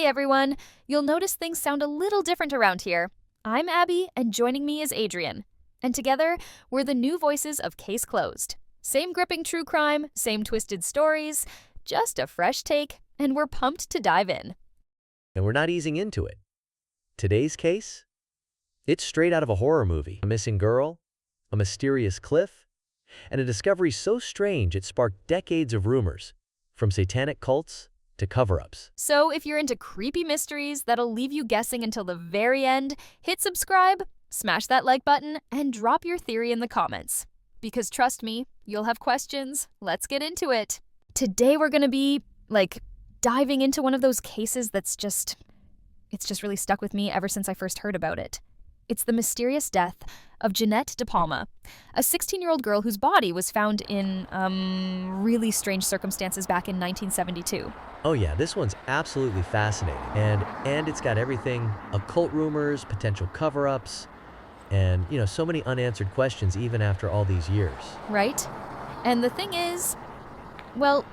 everyone! You'll notice things sound a little different around here. I'm Abby, and joining me is Adrian. And together, we're the new voices of Case Closed. Same gripping true crime, same twisted stories, just a fresh take, and we're pumped to dive in. And we're not easing into it. Today's case? It's straight out of a horror movie. A missing girl, a mysterious cliff, and a discovery so strange it sparked decades of rumors, from satanic cults to cover-ups. So if you're into creepy mysteries that'll leave you guessing until the very end, hit subscribe, smash that like button, and drop your theory in the comments. Because trust me, you'll have questions. Let's get into it. Today we're gonna be, diving into one of those cases that's just really stuck with me ever since I first heard about it. It's the mysterious death of Jeannette DePalma, a 16-year-old girl whose body was found in, really strange circumstances back in 1972. Oh yeah, this one's absolutely fascinating. And it's got everything: occult rumors, potential cover-ups, and, so many unanswered questions even after all these years. Right? And the thing is, well,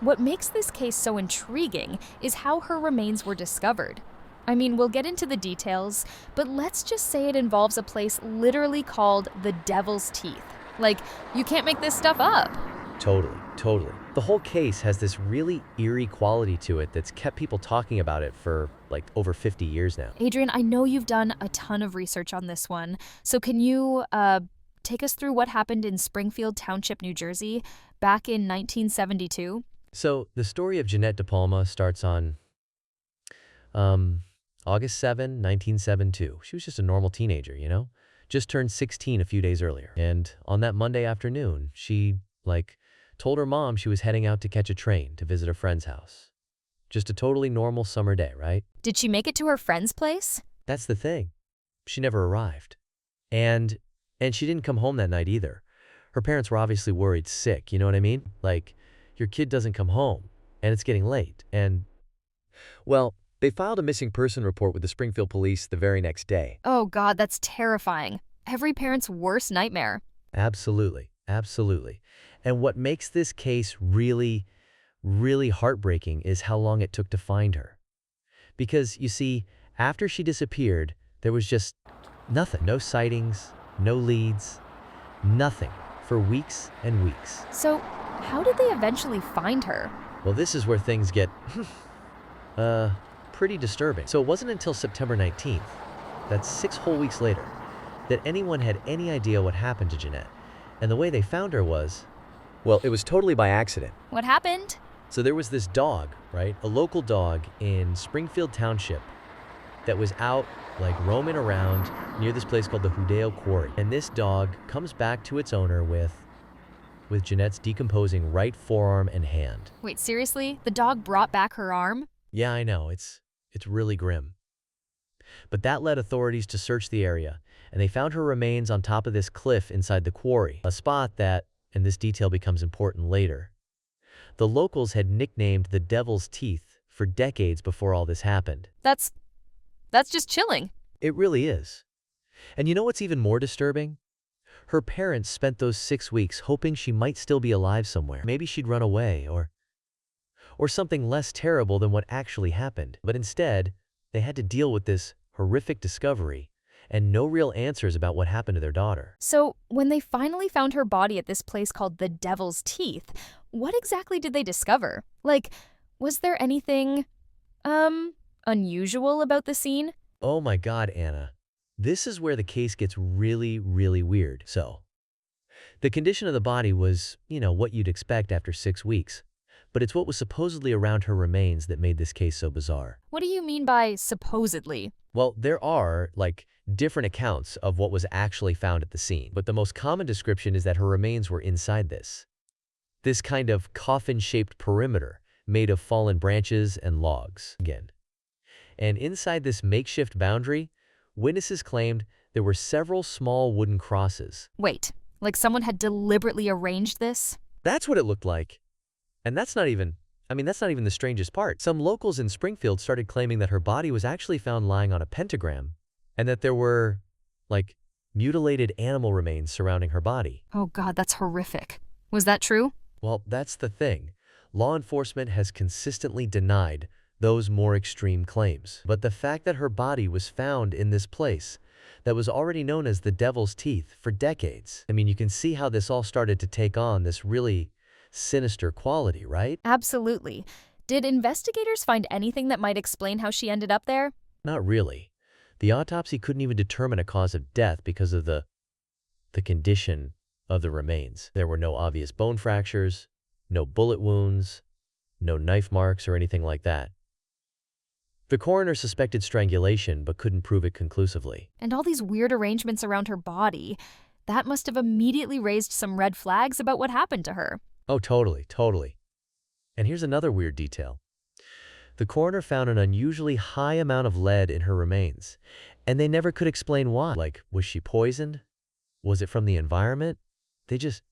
what makes this case so intriguing is how her remains were discovered. I mean, we'll get into the details, but let's just say it involves a place literally called the Devil's Teeth. You can't make this stuff up. Totally. The whole case has this really eerie quality to it that's kept people talking about it for, over 50 years now. Adrian, I know you've done a ton of research on this one, so can you, take us through what happened in Springfield Township, New Jersey, back in 1972? So, the story of Jeannette DePalma starts on, August 7, 1972. She was just a normal teenager, Just turned 16 a few days earlier. And on that Monday afternoon, she, told her mom she was heading out to catch a train to visit a friend's house. Just a totally normal summer day, right? Did she make it to her friend's place? That's the thing. She never arrived. And she didn't come home that night either. Her parents were obviously worried sick, you know what I mean? Your kid doesn't come home, and it's getting late, and, well, they filed a missing person report with the Springfield police the very next day. Oh God, that's terrifying. Every parent's worst nightmare. Absolutely. And what makes this case really, really heartbreaking is how long it took to find her. Because, you see, after she disappeared, there was just nothing. No sightings, no leads, nothing for weeks and weeks. So, how did they eventually find her? Well, this is where things get, pretty disturbing. So it wasn't until September 19th, that's 6 whole weeks later, that anyone had any idea what happened to Jeannette. And the way they found her was, well, it was totally by accident. What happened? So there was this dog, right? A local dog in Springfield Township that was out, roaming around near this place called the Hudeo Quarry. And this dog comes back to its owner with Jeanette's decomposing right forearm and hand. Wait, seriously? The dog brought back her arm? Yeah, I know. It's really grim. But that led authorities to search the area, and they found her remains on top of this cliff inside the quarry, a spot that, and this detail becomes important later, the locals had nicknamed the Devil's Teeth for decades before all this happened. That's just chilling. It really is. And you know what's even more disturbing? Her parents spent those 6 weeks hoping she might still be alive somewhere. Maybe she'd run away, or something less terrible than what actually happened. But instead, they had to deal with this horrific discovery and no real answers about what happened to their daughter. So, when they finally found her body at this place called the Devil's Teeth, what exactly did they discover? Was there anything, unusual about the scene? Oh my God, Anna. This is where the case gets really, really weird. So, the condition of the body was, what you'd expect after 6 weeks. But it's what was supposedly around her remains that made this case so bizarre. What do you mean by supposedly? Well, there are, different accounts of what was actually found at the scene. But the most common description is that her remains were inside this kind of coffin-shaped perimeter made of fallen branches and logs. And inside this makeshift boundary, witnesses claimed there were several small wooden crosses. Wait, someone had deliberately arranged this? That's what it looked like. And that's not even the strangest part. Some locals in Springfield started claiming that her body was actually found lying on a pentagram, and that there were, mutilated animal remains surrounding her body. Oh God, that's horrific. Was that true? Well, that's the thing. Law enforcement has consistently denied those more extreme claims. But the fact that her body was found in this place that was already known as the Devil's Teeth for decades, I mean, you can see how this all started to take on this really sinister quality, right? Absolutely. Did investigators find anything that might explain how she ended up there? Not really. The autopsy couldn't even determine a cause of death because of the condition of the remains. There were no obvious bone fractures, no bullet wounds, no knife marks or anything like that. The coroner suspected strangulation but couldn't prove it conclusively. And all these weird arrangements around her body, that must have immediately raised some red flags about what happened to her. Oh, totally, totally. And here's another weird detail. The coroner found an unusually high amount of lead in her remains, and they never could explain why. Like, was she poisoned? Was it from the environment? They just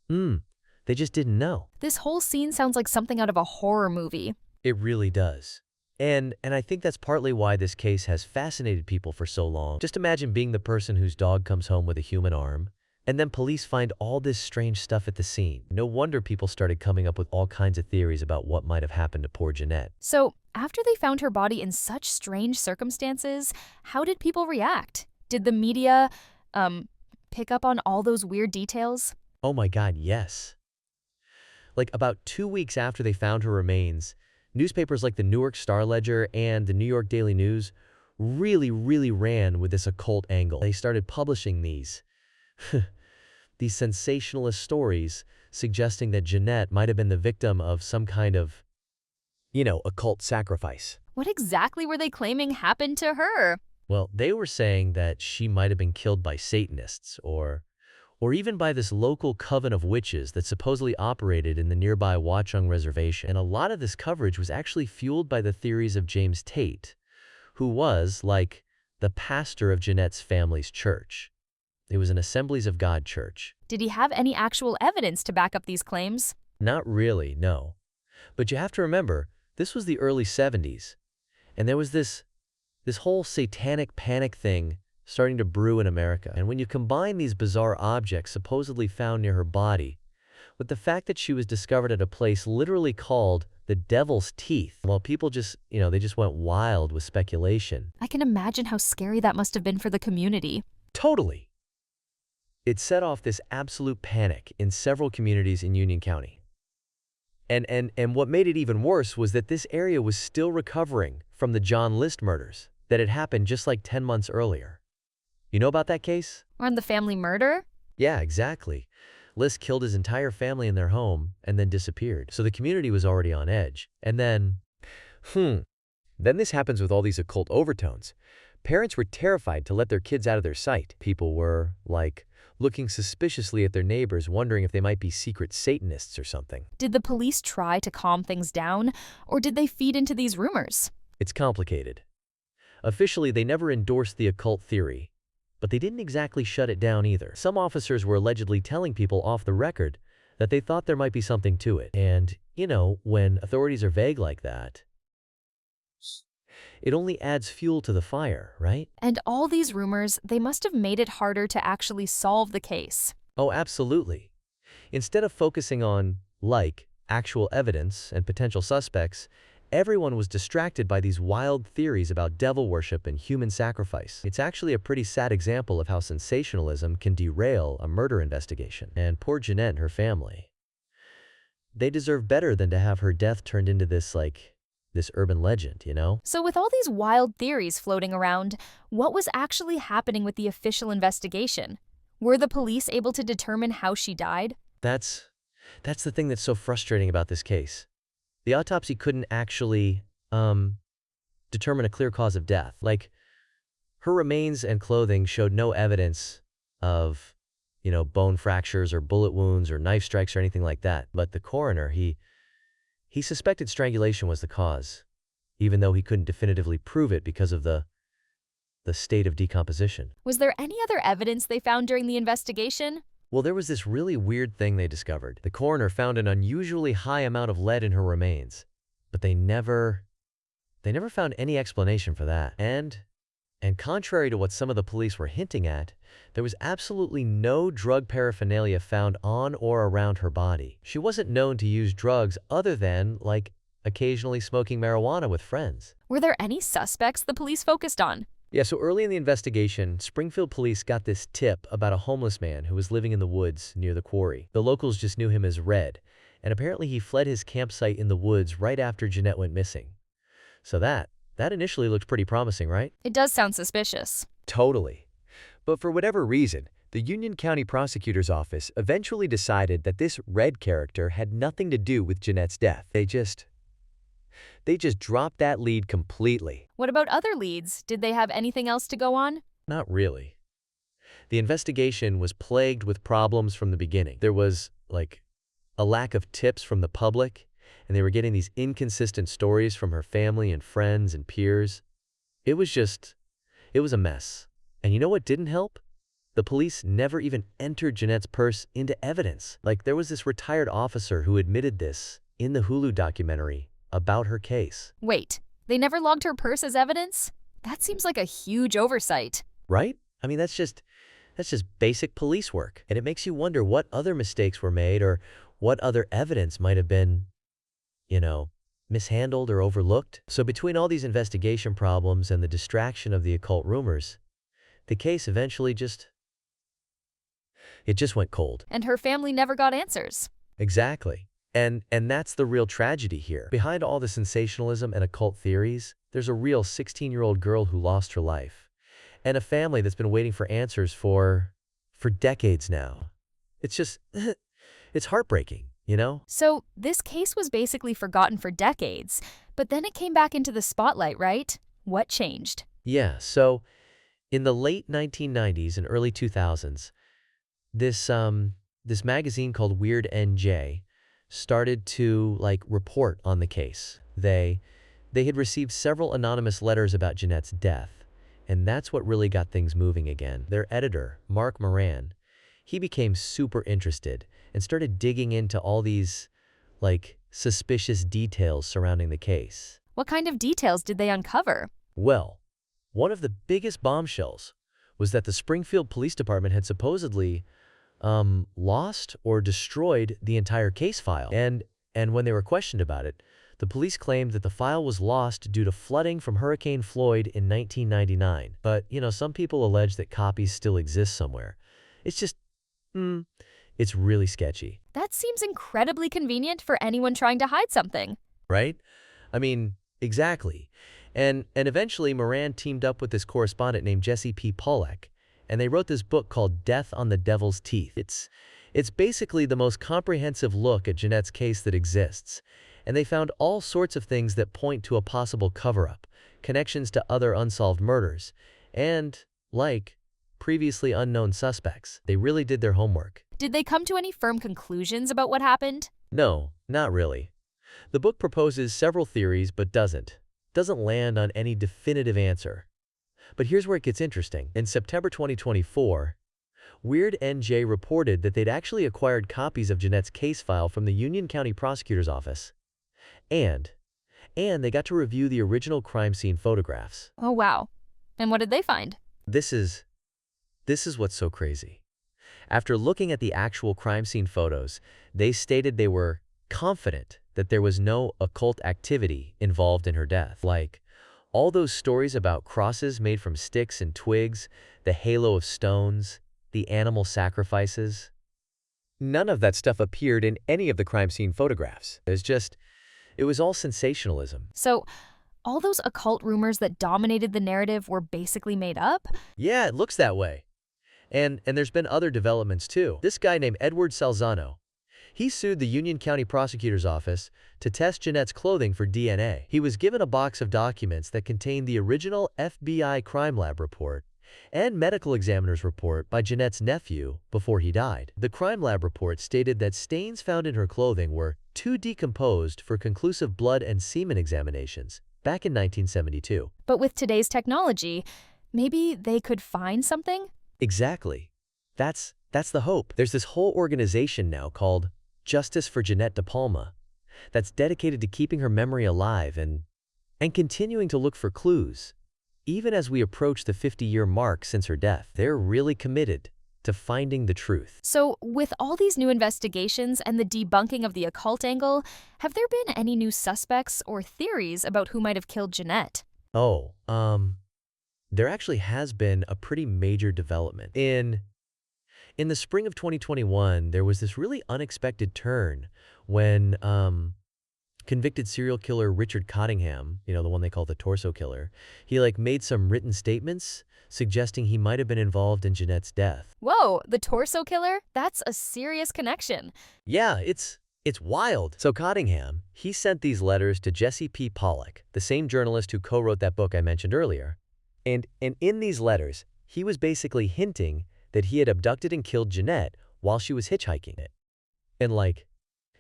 didn't know. This whole scene sounds like something out of a horror movie. It really does. And I think that's partly why this case has fascinated people for so long. Just imagine being the person whose dog comes home with a human arm, and then police find all this strange stuff at the scene. No wonder people started coming up with all kinds of theories about what might have happened to poor Jeannette. So, after they found her body in such strange circumstances, how did people react? Did the media, pick up on all those weird details? Oh my God, yes. Like about 2 weeks after they found her remains, newspapers like the Newark Star-Ledger and the New York Daily News really ran with this occult angle. They started publishing these sensationalist stories suggesting that Jeannette might have been the victim of some kind of, occult sacrifice. What exactly were they claiming happened to her? Well, they were saying that she might have been killed by Satanists or even by this local coven of witches that supposedly operated in the nearby Watchung Reservation. And a lot of this coverage was actually fueled by the theories of James Tate, who was, like, the pastor of Jeannette's family's church. It was an Assemblies of God church. Did he have any actual evidence to back up these claims? Not really, no. But you have to remember, this was the early 70s, and there was this whole satanic panic thing starting to brew in America. And when you combine these bizarre objects supposedly found near her body with the fact that she was discovered at a place literally called the Devil's Teeth, well, people just, they just went wild with speculation. I can imagine how scary that must have been for the community. Totally. It set off this absolute panic in several communities in Union County. And what made it even worse was that this area was still recovering from the John List murders that had happened just like 10 months earlier. You know about that case? On the family murder? Yeah, exactly. List killed his entire family in their home and then disappeared. So the community was already on edge. And then this happens with all these occult overtones. Parents were terrified to let their kids out of their sight. People were, like, looking suspiciously at their neighbors, wondering if they might be secret Satanists or something. Did the police try to calm things down, or did they feed into these rumors? It's complicated. Officially, they never endorsed the occult theory, but they didn't exactly shut it down either. Some officers were allegedly telling people off the record that they thought there might be something to it. And, when authorities are vague like that, it only adds fuel to the fire, right? And all these rumors, they must have made it harder to actually solve the case. Oh, absolutely. Instead of focusing on, actual evidence and potential suspects, everyone was distracted by these wild theories about devil worship and human sacrifice. It's actually a pretty sad example of how sensationalism can derail a murder investigation. And poor Jeannette and her family, they deserve better than to have her death turned into this urban legend, So with all these wild theories floating around, what was actually happening with the official investigation? Were the police able to determine how she died? That's the thing that's so frustrating about this case. The autopsy couldn't actually determine a clear cause of death. Like, her remains and clothing showed no evidence of, bone fractures or bullet wounds or knife strikes or anything like that. But the coroner, he suspected strangulation was the cause, even though he couldn't definitively prove it because of the state of decomposition. Was there any other evidence they found during the investigation? Well, there was this really weird thing they discovered. The coroner found an unusually high amount of lead in her remains, but they never found any explanation for that. And contrary to what some of the police were hinting at, there was absolutely no drug paraphernalia found on or around her body. She wasn't known to use drugs other than, occasionally smoking marijuana with friends. Were there any suspects the police focused on? Yeah, so early in the investigation, Springfield police got this tip about a homeless man who was living in the woods near the quarry. The locals just knew him as Red, and apparently he fled his campsite in the woods right after Jeannette went missing. So that initially looked pretty promising, right? It does sound suspicious. Totally. But for whatever reason, the Union County Prosecutor's Office eventually decided that this Red character had nothing to do with Jeannette's death. They just dropped that lead completely. What about other leads? Did they have anything else to go on? Not really. The investigation was plagued with problems from the beginning. There was, a lack of tips from the public, and they were getting these inconsistent stories from her family and friends and peers. It was a mess. And you know what didn't help? The police never even entered Jeannette's purse into evidence. There was this retired officer who admitted this in the Hulu documentary about her case. Wait, they never logged her purse as evidence? That seems like a huge oversight. Right? I mean, that's just basic police work. And it makes you wonder what other mistakes were made or what other evidence might have been, mishandled or overlooked. So between all these investigation problems and the distraction of the occult rumors, the case eventually just went cold. And her family never got answers. Exactly. And that's the real tragedy here. Behind all the sensationalism and occult theories, there's a real 16-year-old girl who lost her life, and a family that's been waiting for answers for decades now. It's just, it's heartbreaking, So this case was basically forgotten for decades, but then it came back into the spotlight, right? What changed? Yeah, so in the late 1990s and early 2000s, this magazine called Weird NJ started to report on the case. They had received several anonymous letters about Jeannette's death, and that's what really got things moving again. Their editor, Mark Moran, he became super interested and started digging into all these suspicious details surrounding the case. What kind of details did they uncover? Well, one of the biggest bombshells was that the Springfield Police Department had supposedly lost or destroyed the entire case file. And when they were questioned about it, the police claimed that the file was lost due to flooding from Hurricane Floyd in 1999. But, some people allege that copies still exist somewhere. It's just, it's really sketchy. That seems incredibly convenient for anyone trying to hide something. Right? I mean, exactly. And eventually Moran teamed up with this correspondent named Jesse P. Pollack, and they wrote this book called Death on the Devil's Teeth. It's basically the most comprehensive look at Jeannette's case that exists, and they found all sorts of things that point to a possible cover-up, connections to other unsolved murders, and, previously unknown suspects. They really did their homework. Did they come to any firm conclusions about what happened? No, not really. The book proposes several theories but doesn't land on any definitive answer. But here's where it gets interesting. In September 2024, Weird NJ reported that they'd actually acquired copies of Jeannette's case file from the Union County Prosecutor's Office. And they got to review the original crime scene photographs. Oh, wow. And what did they find? This is what's so crazy. After looking at the actual crime scene photos, they stated they were confident that there was no occult activity involved in her death. All those stories about crosses made from sticks and twigs, the halo of stones, the animal sacrifices. None of that stuff appeared in any of the crime scene photographs. It was all sensationalism. So, all those occult rumors that dominated the narrative were basically made up? Yeah, it looks that way. And there's been other developments too. This guy named Edward Salzano, he sued the Union County Prosecutor's Office to test Jeannette's clothing for DNA. He was given a box of documents that contained the original FBI crime lab report and medical examiner's report by Jeannette's nephew before he died. The crime lab report stated that stains found in her clothing were too decomposed for conclusive blood and semen examinations back in 1972. But with today's technology, maybe they could find something? Exactly. That's the hope. There's this whole organization now called Justice for Jeannette DePalma that's dedicated to keeping her memory alive and continuing to look for clues. Even as we approach the 50-year mark since her death, they're really committed to to finding the truth. So, with all these new investigations and the debunking of the occult angle, have there been any new suspects or theories about who might have killed Jeannette? Oh, there actually has been a pretty major development. In the spring of 2021, there was this really unexpected turn when convicted serial killer Richard Cottingham, the one they call the torso killer, he made some written statements suggesting he might have been involved in Jeannette's death. Whoa, the torso killer? That's a serious connection. Yeah, it's wild. So Cottingham, he sent these letters to Jesse P. Pollock, the same journalist who co-wrote that book I mentioned earlier. And in these letters, he was basically hinting that he had abducted and killed Jeannette while she was hitchhiking it. And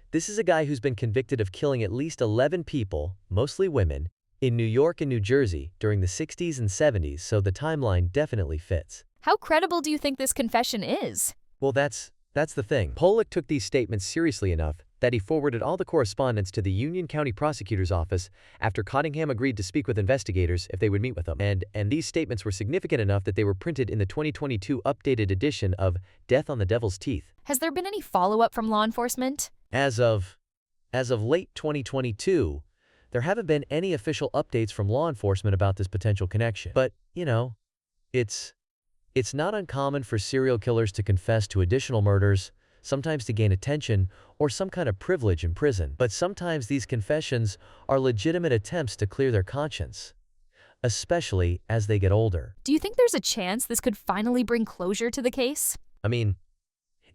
this is a guy who's been convicted of killing at least 11 people, mostly women, in New York and New Jersey during the 60s and 70s, so the timeline definitely fits. How credible do you think this confession is? Well, that's the thing. Pollock took these statements seriously enough that he forwarded all the correspondence to the Union County Prosecutor's Office after Cottingham agreed to speak with investigators if they would meet with him. And these statements were significant enough that they were printed in the 2022 updated edition of Death on the Devil's Teeth. Has there been any follow-up from law enforcement? As of late 2022, there haven't been any official updates from law enforcement about this potential connection. But, it's not uncommon for serial killers to confess to additional murders, sometimes to gain attention or some kind of privilege in prison. But sometimes these confessions are legitimate attempts to clear their conscience, especially as they get older. Do you think there's a chance this could finally bring closure to the case? I mean,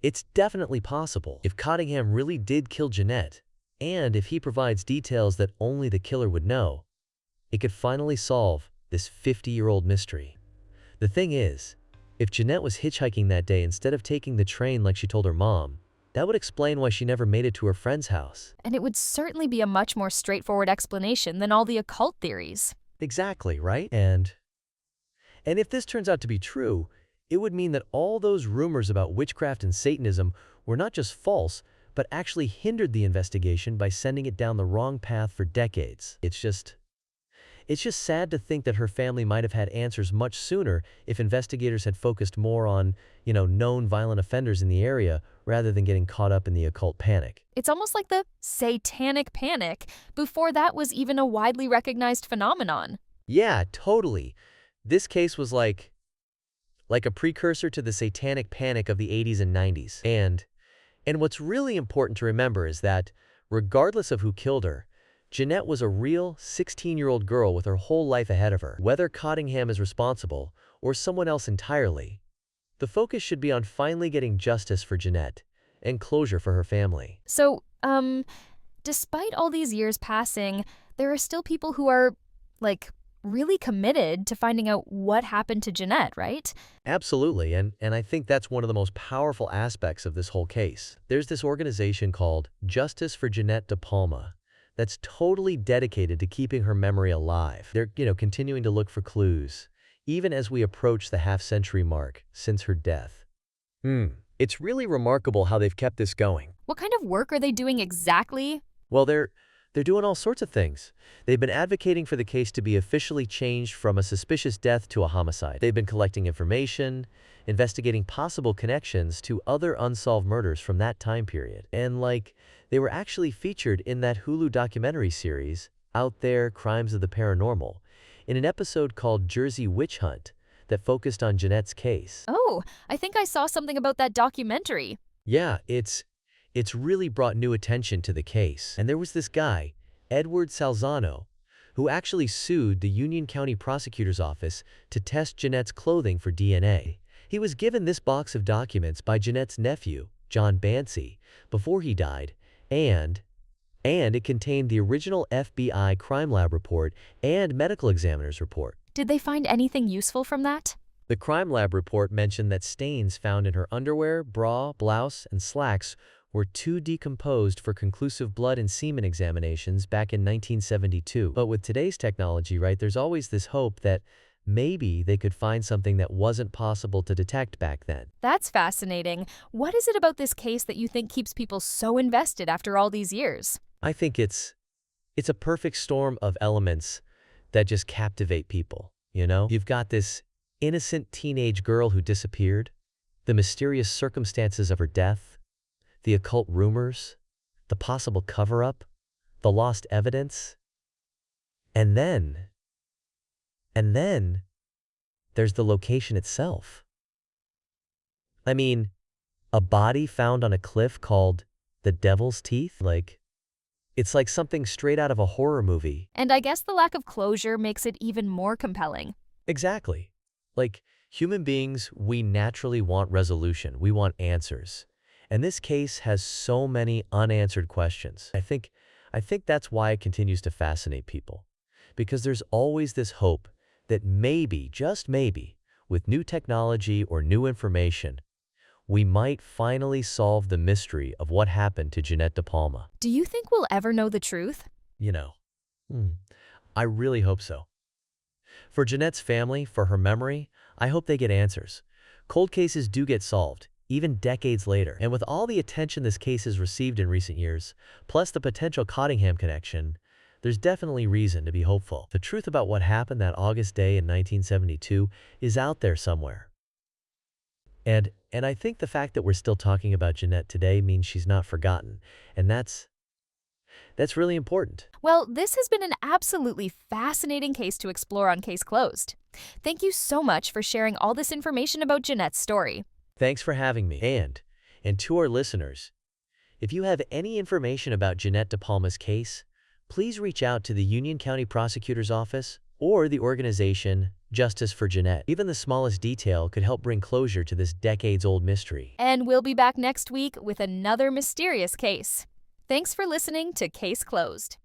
it's definitely possible. If Cottingham really did kill Jeannette, and if he provides details that only the killer would know, it could finally solve this 50-year-old mystery. The thing is, if Jeannette was hitchhiking that day instead of taking the train like she told her mom, that would explain why she never made it to her friend's house. And it would certainly be a much more straightforward explanation than all the occult theories. Exactly, right? And if this turns out to be true, it would mean that all those rumors about witchcraft and Satanism were not just false, but actually hindered the investigation by sending it down the wrong path for decades. It's just sad to think that her family might have had answers much sooner if investigators had focused more on, known violent offenders in the area rather than getting caught up in the occult panic. It's almost like the satanic panic before that was even a widely recognized phenomenon. Yeah, totally. This case was like a precursor to the satanic panic of the 80s and 90s. And what's really important to remember is that, regardless of who killed her, Jeannette was a real 16-year-old girl with her whole life ahead of her. Whether Cottingham is responsible or someone else entirely, the focus should be on finally getting justice for Jeannette and closure for her family. So, despite all these years passing, there are still people who are, really committed to finding out what happened to Jeannette, right? Absolutely, and I think that's one of the most powerful aspects of this whole case. There's this organization called Justice for Jeannette DePalma that's totally dedicated to keeping her memory alive. They're, continuing to look for clues, even as we approach the half-century mark since her death. It's really remarkable how they've kept this going. What kind of work are they doing exactly? Well, they're doing all sorts of things. They've been advocating for the case to be officially changed from a suspicious death to a homicide. They've been collecting information, investigating possible connections to other unsolved murders from that time period. And they were actually featured in that Hulu documentary series, Out There, Crimes of the Paranormal, in an episode called Jersey Witch Hunt that focused on Jeannette's case. Oh, I think I saw something about that documentary. Yeah, it's really brought new attention to the case. And there was this guy, Edward Salzano, who actually sued the Union County Prosecutor's Office to test Jeannette's clothing for DNA. He was given this box of documents by Jeannette's nephew, John Bancy, before he died, and it contained the original FBI crime lab report and medical examiner's report. Did they find anything useful from that? The crime lab report mentioned that stains found in her underwear, bra, blouse, and slacks were too decomposed for conclusive blood and semen examinations back in 1972. But with today's technology, right, there's always this hope that maybe they could find something that wasn't possible to detect back then. That's fascinating. What is it about this case that you think keeps people so invested after all these years? I think it's a perfect storm of elements that just captivate people, You've got this innocent teenage girl who disappeared, the mysterious circumstances of her death, the occult rumors, the possible cover-up, the lost evidence. And then, there's the location itself. I mean, a body found on a cliff called the Devil's Teeth? It's like something straight out of a horror movie. And I guess the lack of closure makes it even more compelling. Exactly. Like, human beings, we naturally want resolution. We want answers. And this case has so many unanswered questions. I think that's why it continues to fascinate people. Because there's always this hope that maybe, just maybe, with new technology or new information, we might finally solve the mystery of what happened to Jeannette DePalma. Do you think we'll ever know the truth? I really hope so. For Jeannette's family, for her memory, I hope they get answers. Cold cases do get solved, even decades later. And with all the attention this case has received in recent years, plus the potential Cottingham connection, there's definitely reason to be hopeful. The truth about what happened that August day in 1972 is out there somewhere. And I think the fact that we're still talking about Jeannette today means she's not forgotten. And that's really important. Well, this has been an absolutely fascinating case to explore on Case Closed. Thank you so much for sharing all this information about Jeannette's story. Thanks for having me. And to our listeners, if you have any information about Jeannette DePalma's case, please reach out to the Union County Prosecutor's Office or the organization Justice for Jeannette. Even the smallest detail could help bring closure to this decades-old mystery. And we'll be back next week with another mysterious case. Thanks for listening to Case Closed.